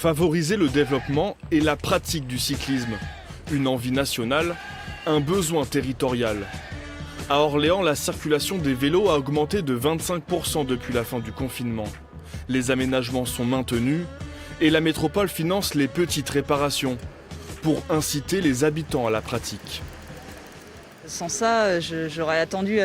Favoriser le développement et la pratique du cyclisme. Une envie nationale, un besoin territorial. À Orléans, la circulation des vélos a augmenté de 25% depuis la fin du confinement. Les aménagements sont maintenus et la métropole finance les petites réparations pour inciter les habitants à la pratique. Sans ça, j'aurais attendu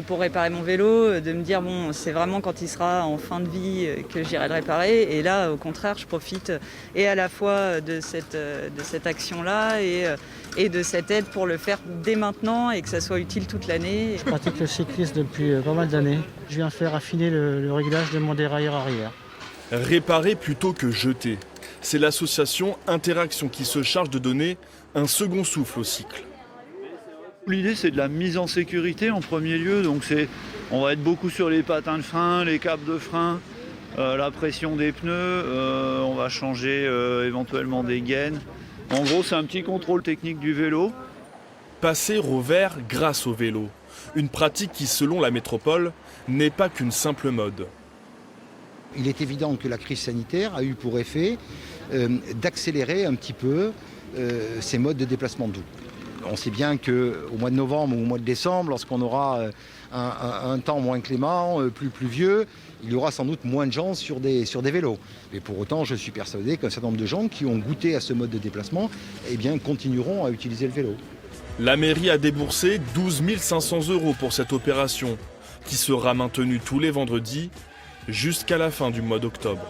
pour réparer mon vélo, de me dire bon, c'est vraiment quand il sera en fin de vie que j'irai le réparer. Et là, au contraire, je profite et à la fois de cette action-là et de cette aide pour le faire dès maintenant et que ça soit utile toute l'année. Je pratique le cyclisme depuis pas mal d'années. Je viens faire affiner le réglage de mon dérailleur arrière. Réparer plutôt que jeter. C'est l'association Interaction qui se charge de donner un second souffle au cycle. L'idée, c'est de la mise en sécurité en premier lieu. Donc on va être beaucoup sur les patins de frein, les câbles de frein, la pression des pneus. On va changer éventuellement des gaines. En gros, c'est un petit contrôle technique du vélo. Passer au vert grâce au vélo. Une pratique qui, selon la métropole, n'est pas qu'une simple mode. Il est évident que la crise sanitaire a eu pour effet d'accélérer un petit peu ces modes de déplacement doux. On sait bien qu'au mois de novembre ou au mois de décembre, lorsqu'on aura un temps moins clément, plus pluvieux, il y aura sans doute moins de gens sur des vélos. Mais pour autant, je suis persuadé qu'un certain nombre de gens qui ont goûté à ce mode de déplacement continueront à utiliser le vélo. La mairie a déboursé 12 500 € pour cette opération, qui sera maintenue tous les vendredis jusqu'à la fin du mois d'octobre.